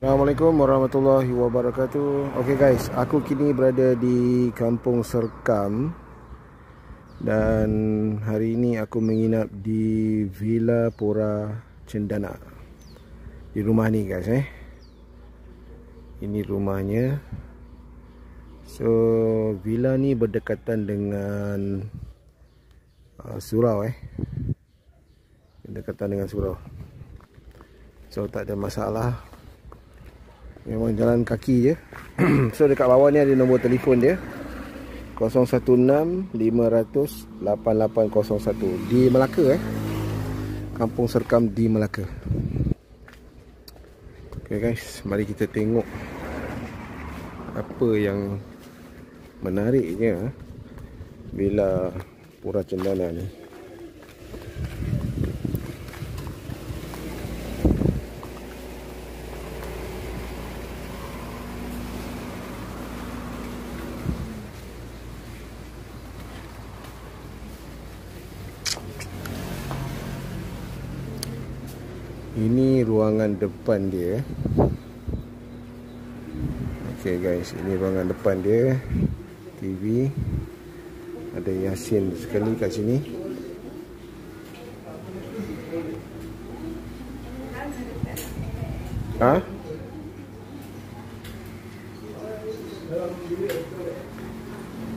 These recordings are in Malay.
Assalamualaikum warahmatullahi wabarakatuh. Okay guys, aku kini berada di Kampung Serkam. Dan hari ini aku menginap di Villa Pura Cendana. Di rumah ni guys Ini rumahnya. So villa ni berdekatan dengan surau Berdekatan dengan surau. So tak ada masalah. Memang jalan kaki je. So dekat bawah ni ada nombor telefon dia, 016 500 8801 di Melaka Kampung Serkam di Melaka. Okay guys, mari kita tengok apa yang menariknya Villa Pura Cendana ni. Ini ruangan depan dia. Okay guys, ini ruangan depan dia. TV. Ada Yasin sekali kat sini.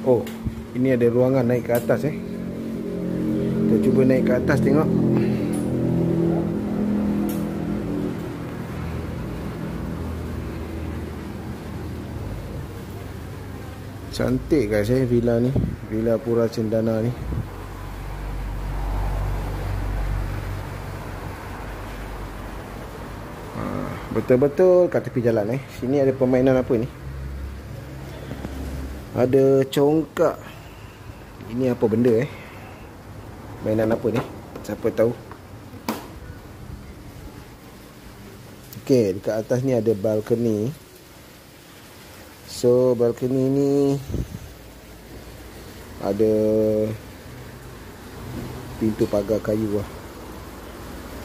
Oh, ini ada ruangan naik ke atas Kita cuba naik ke atas tengok. Cantik guys villa ni, Villa Pura Cendana ni. Betul-betul kat tepi jalan Sini ada permainan apa ni? Ada congkak. Ini apa benda Mainan apa ni? Siapa tahu. Okey, dekat atas ni ada balcony. So balcony ni ada pintu pagar kayu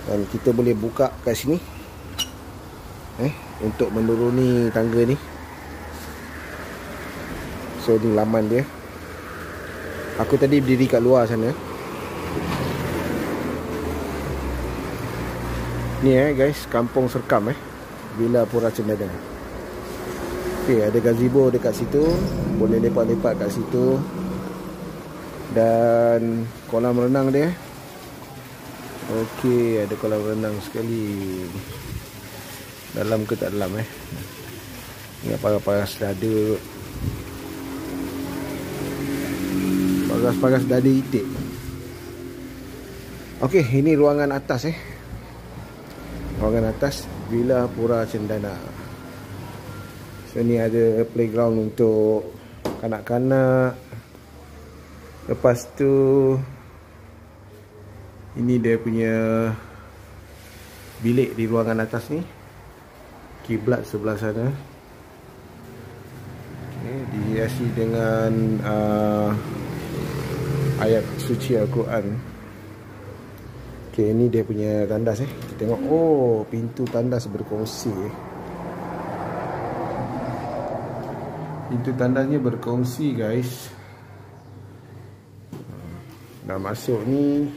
dan kita boleh buka kat sini untuk menuruni tangga ni. So ni laman dia. Aku tadi berdiri kat luar sana. Ni guys, Kampung Serkam Villa Pura Cendana. Okay, ada gazebo dekat situ. Boleh lepak-lepak kat situ. Dan kolam renang dia. Okey, ada kolam renang sekali. Dalam ke tak dalam Ingat paras-paras dada. Paras-paras dada itik. Okey, ini ruangan atas Ruangan atas Villa Pura Cendana. So ni ada playground untuk kanak-kanak. Lepas tu ini dia punya bilik di ruangan atas ni. Kiblat sebelah sana. Dihiasi dengan ayat suci Al-Quran. Okay, ini dia punya tandas Kita tengok. Oh, pintu tandas berkongsi Pintu tandasnya berkongsi guys. Dah masuk ni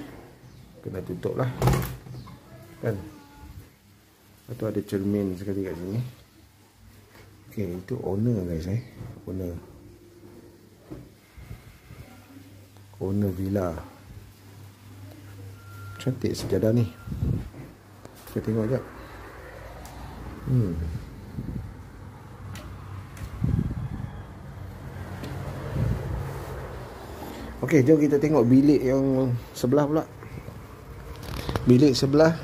kena tutup lah kan. Lepas tu ada cermin sekali kat sini. Okay, itu owner guys Owner villa. Cantik sejadah ni. Kita tengok sekejap. Okey, jom kita tengok bilik yang sebelah pula. Bilik sebelah.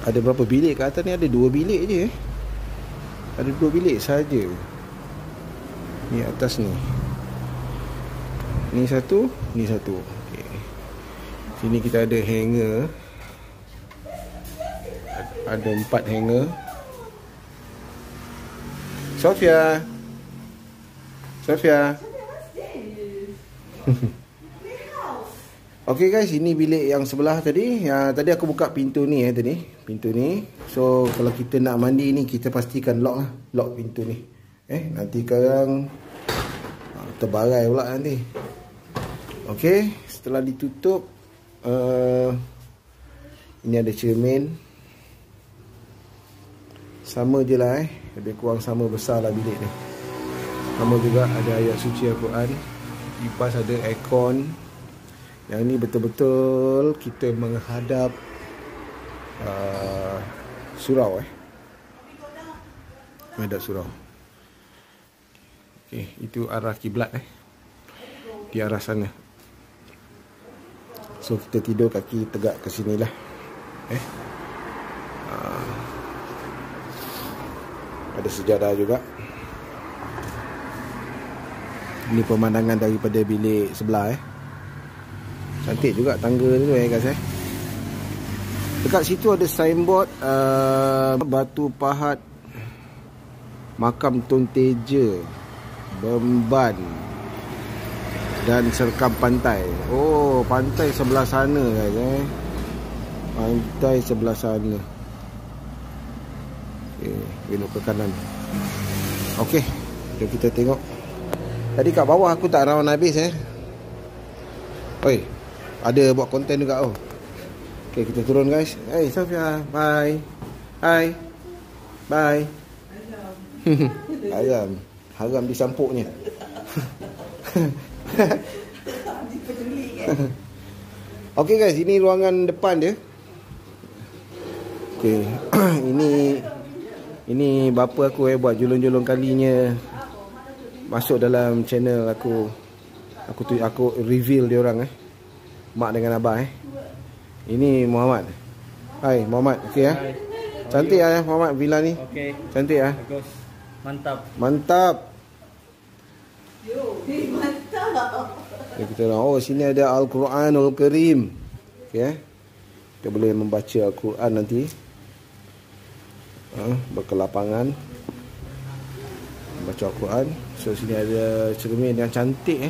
Ada berapa bilik kat atas ni? Ada 2 bilik je Ada 2 bilik saja. Ni atas ni. Ni satu, ni satu. Okey. Sini kita ada hanger. Ada 4 hanger. Sofia. Okay guys, ini bilik yang sebelah tadi. Tadi aku buka pintu ni tadi. Pintu ni. So kalau kita nak mandi ni, kita pastikan lock lah. Lock pintu ni. Nanti sekarang terbarai pula nanti. Okay, setelah ditutup, ini ada cermin. Sama je lah lebih kurang sama besar lah bilik ni. Sama juga ada ayat suci Al-Quran. Kipas, ada aircon. Yang ni betul-betul kita menghadap surau menghadap surau. Okay, itu arah kiblat di arah sana. So kita tidur kaki tegak ke sini lah. Ada sejadah juga. Ini pemandangan daripada bilik sebelah Cantik juga tangga tu guys Dekat situ ada signboard Batu Pahat Makam Tun Teja, Bemban dan Serkam Pantai. Oh, pantai sebelah sana guys Pantai sebelah sana. Okay, belok ke kanan. Okay, jom kita tengok. Tadi kat bawah aku tak rawan habis Oi, ada buat konten juga Okay, kita turun guys. Hey Sofia, bye. Hai. Bye. Haram. Haram disampuknya. Okay guys, ini ruangan depan dia. Okay. Ini bapa aku buat julung-julung kalinya masuk dalam channel aku. Aku reveal dia orang mak dengan abah Ini Muhammad. Hai Muhammad, okey Cantik Muhammad villa ni. Okey. Cantik Bagus. Mantap. Mantap. Kita sini ada Al-Quranul Karim. Okey kita boleh membaca Al-Quran nanti. Berkelapangan baca Al-Quran. So sini ada cermin yang cantik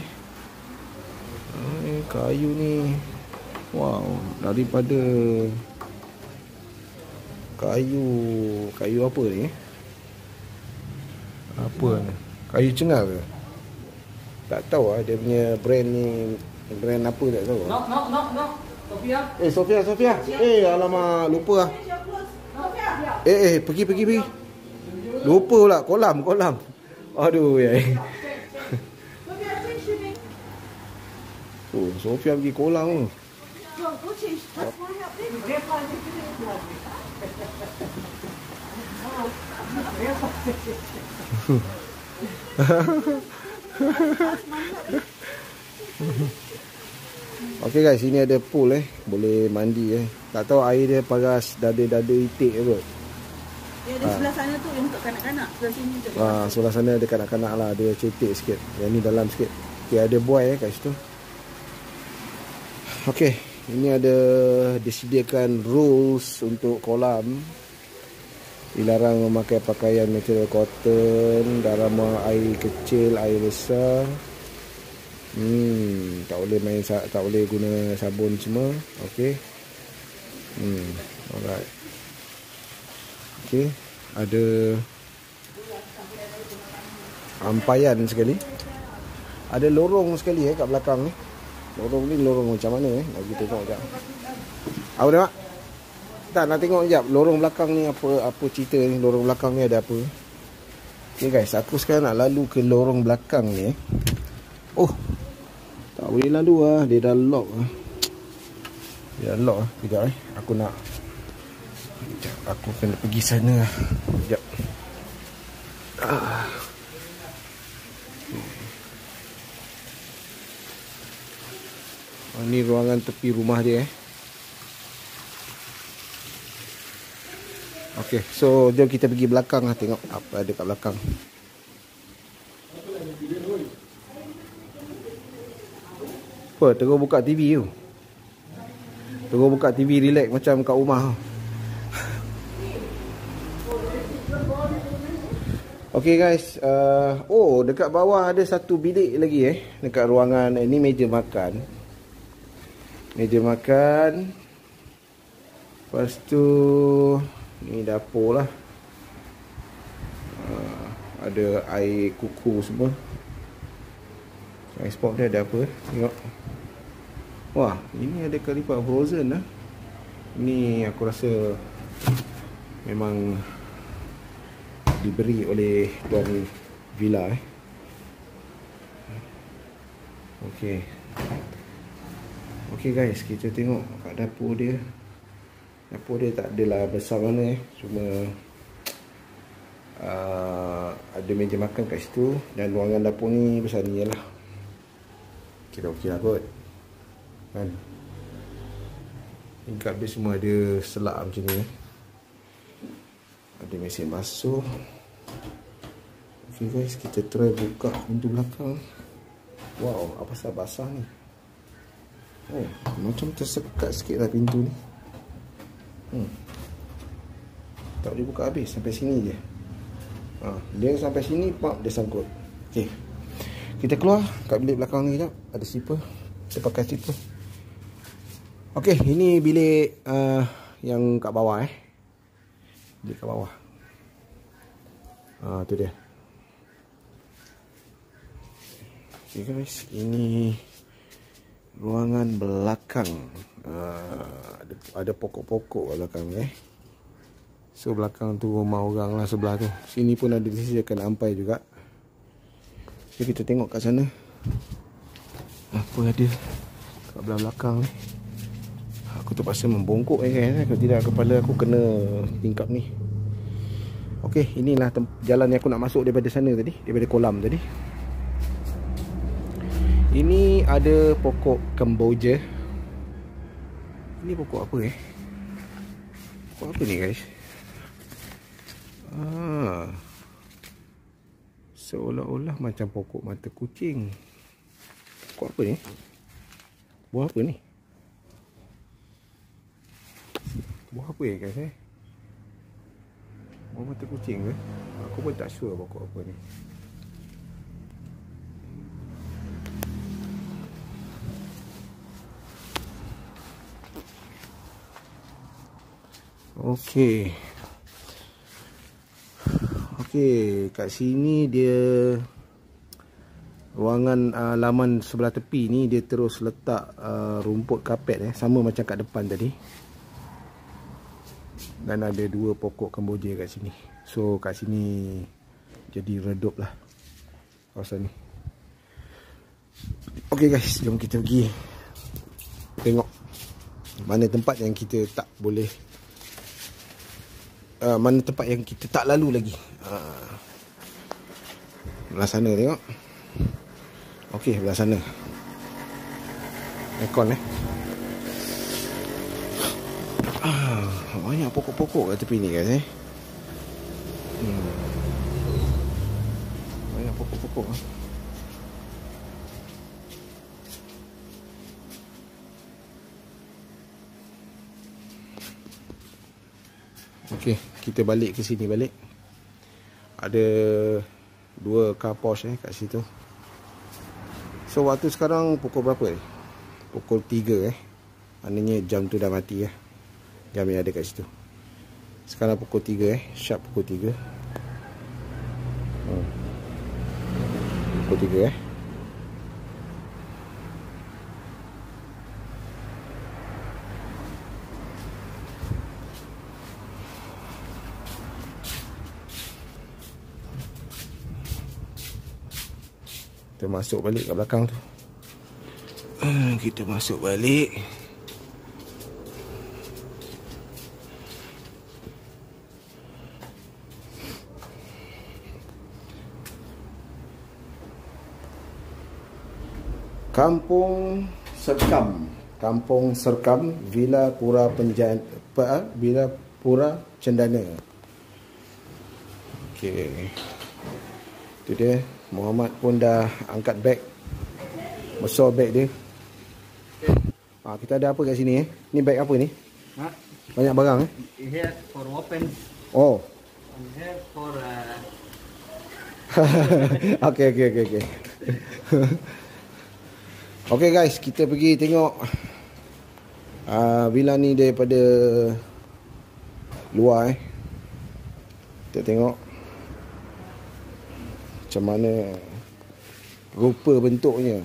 kayu ni. Wow, daripada kayu apa ni? Apa ni? Kayu cengar ke? Tak tahu dia punya brand ni brand apa tak tahu. No. Sofia. Sofia. Alamak, lupa pergi. Lupa pula kolam. Aduh Sofia pergi kolam tu. Okay guys, sini ada pool boleh mandi Tak tahu air dia paras dada-dada itik ke. Dia ada sebelah sana tu yang untuk kanak-kanak. Sebelah sini tu. Sebelah sana ada kanak-kanak lah. Dia cetek sikit. Yang ni dalam sikit. Okay, ada buai kat situ. Okay, ini ada disediakan rules untuk kolam. Dilarang memakai pakaian material cotton, garam air kecil, air besar. Tak boleh guna sabun semua. Okay. Alright. Okay, ada ampayan sekali. Ada lorong sekali kat belakang ni. Lorong ni lorong macam mana nak kita tengok sekejap. Apa dia mak? Tak, nak tengok sekejap lorong belakang ni apa cerita ni. Lorong belakang ni ada apa. Okay guys, aku sekarang nak lalu ke lorong belakang ni. Tak boleh lalu dia dah lock Dia dah lock Sekejap aku kena pergi sana Sekejap. Ni ruangan tepi rumah dia Okay, so jom kita pergi belakang tengok apa ada kat belakang. Terus buka TV tu. Terus buka TV relax macam kat rumah. Okay guys, dekat bawah ada satu bilik lagi dekat ruangan ni, meja makan. Meja makan. Lepas tu ni dapur lah. Ada air kuku semua. Ice pop dia ada apa? Tengok. Wah, ini ada kari lipat frozen lah. Ni aku rasa memang diberi oleh tuan villa Okey. Okey guys, kita tengok kat dapur dia. Dapur dia tak adalah besar mana cuma ada meja makan kat situ dan ruangan dapur ni besar ni lah. Kira okey lah kot. Kan? Tingkap dia semua ada selak macam ni. Ada mesin basuh. Okey guys, kita try buka pintu belakang. Wow, apa pasal basah ni? Oh, macam tersekat sikit lah pintu ni. Tak boleh buka habis, sampai sini je. Dia sampai sini, pak, dia sangkut. Okey, kita keluar kat bilik belakang ni sekejap. Ada zipper, kita pakai zipper. Okey, ini bilik yang kat bawah bilik kat bawah. Tu dia. Okay guys, ini ruangan belakang. Ada pokok-pokok kat belakang So belakang tu rumah orang lah sebelah tu. Sini pun ada disediakan ampai juga. Okay, kita tengok kat sana apa ada kat belah belakang ni. Aku terpaksa membongkok guys. Kalau tidak kepala aku kena tingkap ni. Okay, inilah jalan yang aku nak masuk daripada sana tadi, daripada kolam tadi. Ini ada pokok kemboja. Ini pokok apa Pokok apa ni guys? Seolah-olah macam pokok mata kucing. Pokok apa ni? Buah apa ni? Buah apa guys Buah mata kucing ke? Aku pun tak sure pokok apa ni. Okey. Kat sini dia ruangan laman sebelah tepi ni dia terus letak rumput kapet sama macam kat depan tadi. Dan ada 2 pokok kemboja kat sini. So kat sini jadi redup lah kawasan ni. Okey guys, jom kita pergi tengok mana tempat yang kita tak boleh, mana tempat yang kita tak lalu lagi. Belah sana tengok. Okey, belah sana aircon banyak pokok-pokok kat tepi ni guys banyak pokok-pokok. Okey, kita balik ke sini balik. Ada 2 car posh kat situ. So waktu sekarang pukul berapa Pukul 3 maknanya jam tu dah mati jam yang ada kat situ. Sekarang pukul 3 sharp pukul 3. Pukul 3 Kita masuk balik kat belakang tu. Kita masuk balik. Kampung Serkam. Kampung Serkam, Villa Pura Villa Pura Cendana. Okey. Itu dia. Muhammad pun dah angkat beg. Besar beg dia. Kita ada apa kat sini Ni beg apa ni? Banyak barang Here for open. Oh. And here for Okay. Okay guys, kita pergi tengok Villa ni daripada luar kita tengok macam mana rupa bentuknya.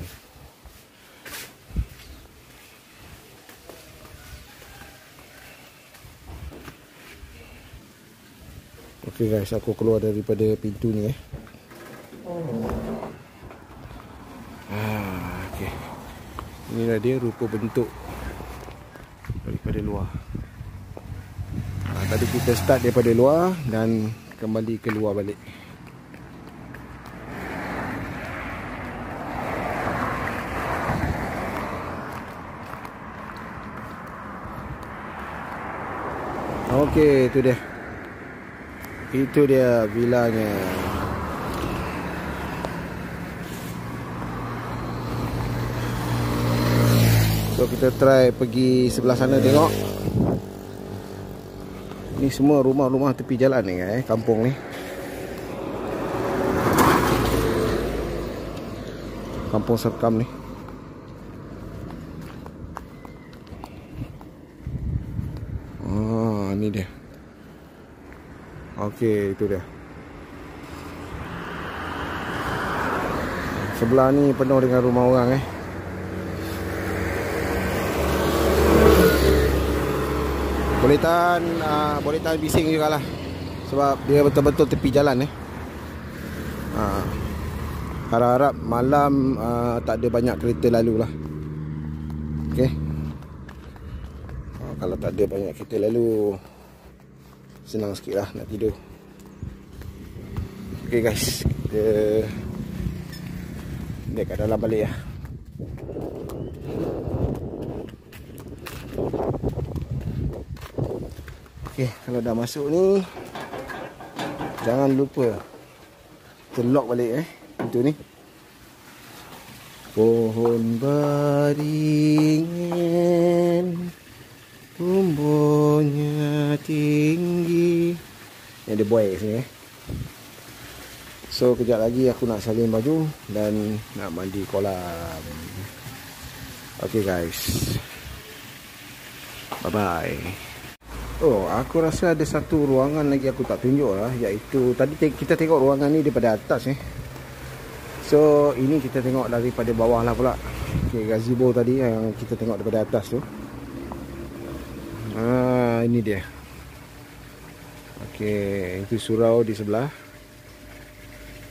Okay guys, aku keluar daripada pintu ni okay. Inilah dia rupa bentuk daripada luar. Tadi kita start daripada luar dan kembali keluar balik. Okey, itu dia. Itu dia villanya. So kita try pergi sebelah sana tengok. Ni semua rumah-rumah tepi jalan ni kampung ni. Kampung Serkam ni. Ni dia. Okey, itu dia. Sebelah ni penuh dengan rumah orang Boleh tahan bising jugalah. Sebab dia betul-betul tepi jalan Harap-harap malam tak ada banyak kereta lalu lah. Okey. Kalau tak ada banyak kereta lalu, senang sikit lah nak tidur. Okay guys, kita dekat dalam balik lah. Okay, kalau dah masuk ni, jangan lupa terlock balik pintu ni. Pohon beringin, tumbuhnya tinggi. Ni ada buai kat sini So kejap lagi aku nak salin baju dan nak mandi kolam. Okay guys, bye bye. Oh, aku rasa ada satu ruangan lagi aku tak tunjuk lah, iaitu tadi kita tengok ruangan ni daripada atas So ini kita tengok daripada bawah lah pula. Okay, gazebo tadi yang kita tengok daripada atas tu, ini dia. Okey, itu surau di sebelah.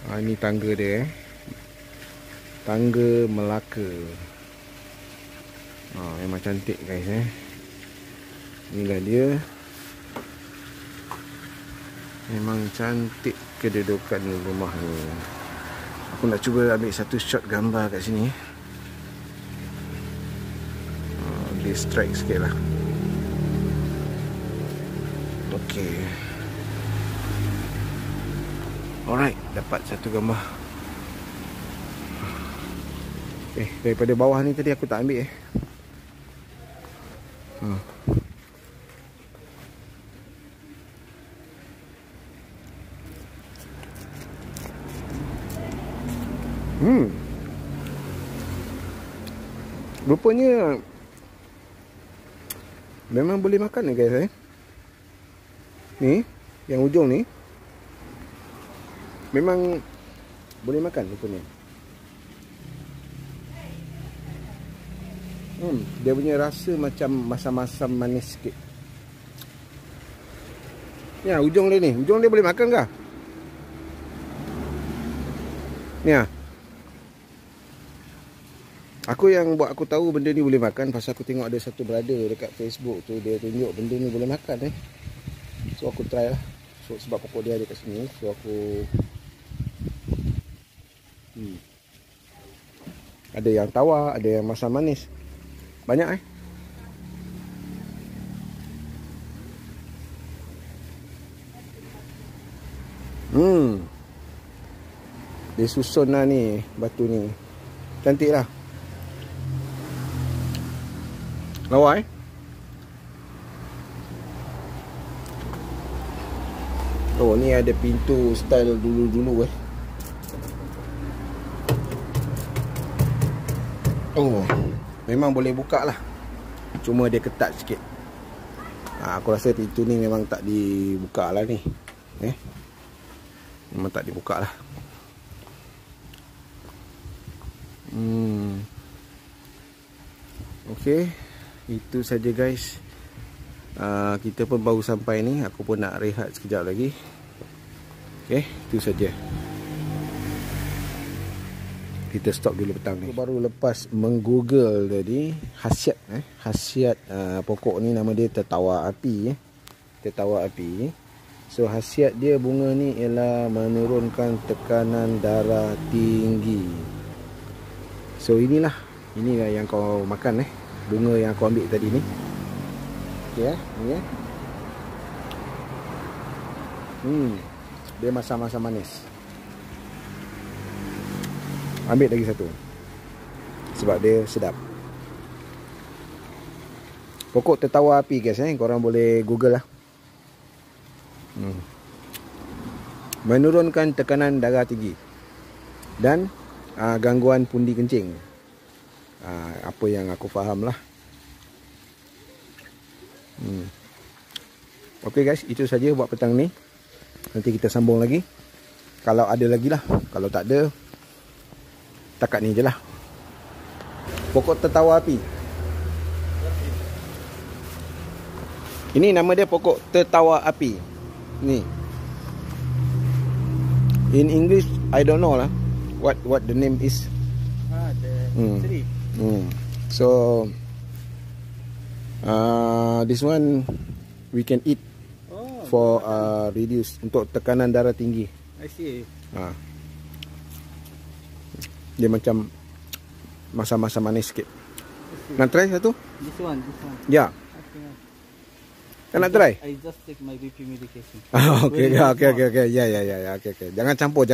Ini tangga dia Tangga Melaka. Memang cantik guys Inilah dia. Memang cantik kedudukan rumah ni. Aku nak cuba ambil satu shot gambar kat sini. Distract sikit lah. Okay. Alright, dapat satu gambar. Daripada bawah ni tadi aku tak ambil Rupanya memang boleh makan guys Ni, yang ujung ni memang boleh makan rupanya. Dia punya rasa macam masam-masam manis sikit. Ya, ujung dia ni. Ujung dia boleh makan kah? Ni Aku yang buat aku tahu benda ni boleh makan pasal aku tengok ada satu brother dekat Facebook tu, dia tunjuk benda ni boleh makan So aku try lah. So sebab pokok dia ada kat sini, so aku ada yang tawar, ada yang masam manis. Banyak Dia susun lah ni, batu ni. Cantik lah. Lawa Oh, ni ada pintu style dulu-dulu Oh, memang boleh buka lah. cuma dia ketat sikit. Aku rasa pintu ni memang tak dibuka lah ni. Memang tak dibuka lah. Okey, itu saja guys. Kita pun baru sampai ni. Aku pun nak rehat sekejap lagi. Okey, itu saja. Kita stop dulu petang ni. Aku baru lepas menggoogle tadi khasiat pokok ni, nama dia tertawa api. Tertawa api. So khasiat dia bunga ni ialah menurunkan tekanan darah tinggi. So inilah yang kau makan bunga yang kau ambil tadi ni. Okey ni dia masam-masam manis. Ambil lagi satu sebab dia sedap. Pokok tertawa api guys, korang boleh google lah. Menurunkan tekanan darah tinggi dan gangguan pundi kencing. Apa yang aku faham lah. Okey guys, itu saja buat petang ni. Nanti kita sambung lagi kalau ada lagi lah. Kalau tak ada, takat ni je lah. Pokok tertawa api. Ini nama dia pokok tertawa api. Ni. In English, I don't know lah what the name is. The tree. So this one we can eat for reduce untuk tekanan darah tinggi. I see. Dia macam masa-masa manis sikit. Nak try satu? This one. Ya. Kan nak try? I just take my BP medication. Okay. Ya. Okay. Jangan campur.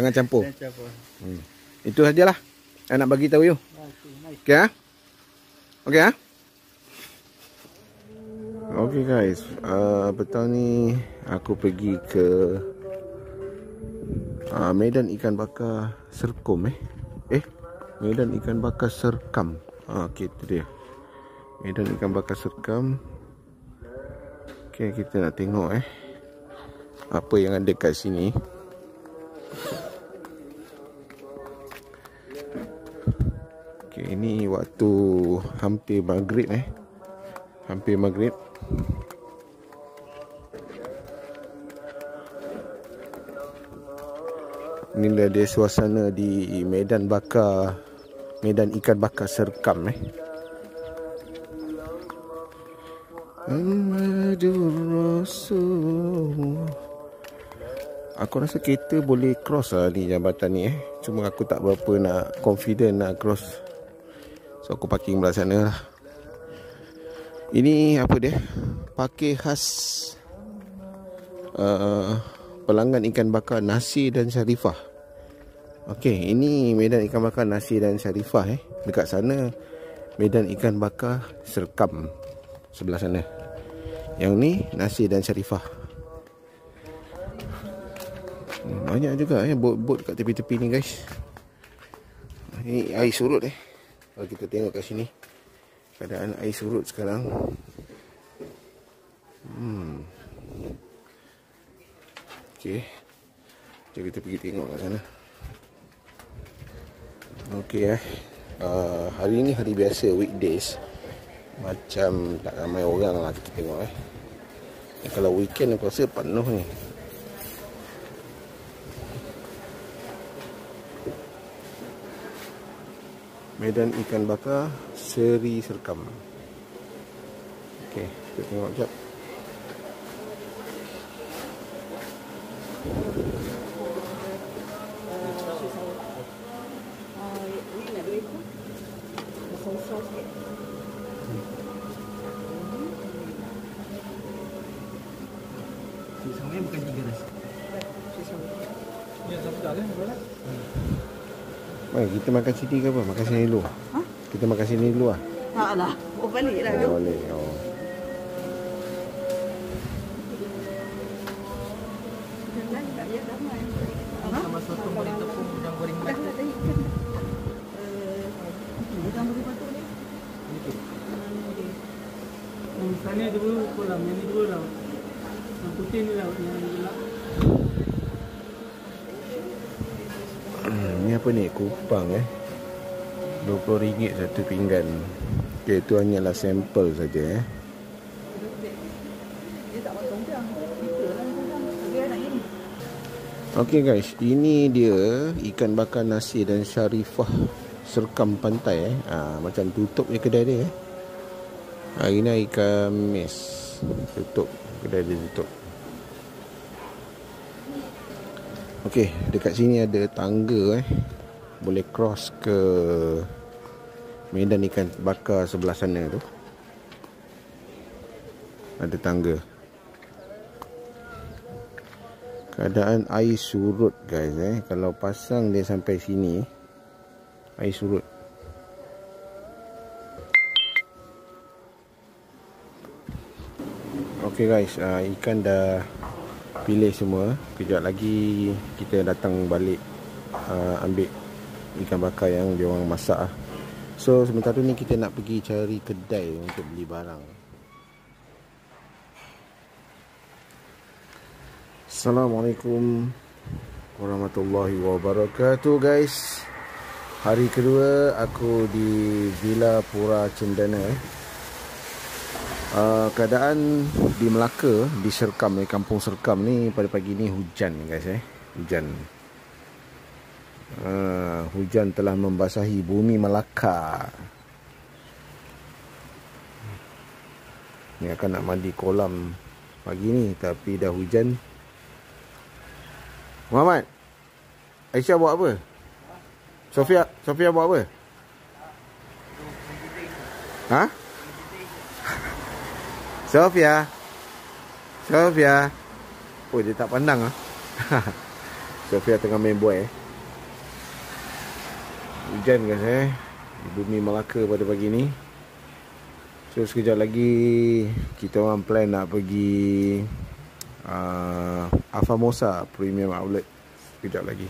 Itu sajalah. Saya nak bagi tahu you. Okay. Okay. Okay guys, petang ni aku pergi ke Medan Ikan Bakar Serkum Medan Ikan Bakar Serkam. Okay, itu dia. Medan Ikan Bakar Serkam. Okay, kita nak tengok apa yang ada kat sini. Okay, ini waktu hampir maghrib hampir maghrib. Inilah dia suasana di Medan Ikan Bakar Serkam Muhammadur Rasul. Aku rasa kereta boleh cross lah ni jambatan ni Cuma aku tak berapa nak confident nak cross. So aku parking belah sana lah. Ini apa dia? Pakai khas pelanggan ikan bakar Nasir dan Sharifah. Okey, ini Medan Ikan Bakar Nasir dan Sharifah dekat sana Medan Ikan Bakar Serkam sebelah sana. Yang ni Nasir dan Sharifah. Banyak juga bot-bot kat tepi-tepi ni guys. Ini air surut Kalau kita tengok kat sini keadaan air surut sekarang. Okey. Jom kita pergi tengok kat sana. Okey hari ni hari biasa, weekdays. Macam tak ramai orang lah kita tengok Kalau weekend aku rasa penuh ni. Medan Ikan Bakar Seri Serkam. Okey, kita tengok sekejap. Semuanya bukan 3 nasi. Ya, satu dah lah. Baik, kita makan sini ke apa? Makan sini dulu. Kita makan sini dulu lah. Taklah. Balik lah. Boleh. Sama sotong goreng tepung dan goreng batu. Ini dulu kolam, yang ini dulu laut. Yang putih ni laut, yang gelap. Ni apa ni? Kupang RM20 satu pinggan. Okay, itu hanyalah sampel saja Dia tak potong udang. Kita lah udang. Dia nak ini. Okay guys, ini dia ikan bakar nasi dan Sharifah Serkam Pantai macam tutup je kedai dia Hari ni ikan mes tutup, kedai dia tutup. Okay, dekat sini ada tangga boleh cross ke medan ikan bakar sebelah sana tu. Ada tangga. Keadaan air surut guys kalau pasang dia sampai sini air surut. Okay guys, ikan dah pilih semua. Kejap lagi kita datang balik ambil ikan bakar yang dia orang masak So sementara ni kita nak pergi cari kedai untuk beli barang. Assalamualaikum warahmatullahi wabarakatuh guys. Hari kedua aku di Villa Pura Cendana. Keadaan di Melaka, di Serkam, kampung Serkam ni pada pagi ni hujan guys hujan. Hujan telah membasahi bumi Melaka. Ni akan nak mandi kolam pagi ni tapi dah hujan. Muhammad, Aisyah buat apa? Sofia buat apa? Ha? Sofia. Oh, dia tak pandang Sofia tengah main boy Hujan guys di bumi Melaka pada pagi ni. So sekejap lagi kita orang plan nak pergi Afamosa Premium Outlet sekejap lagi.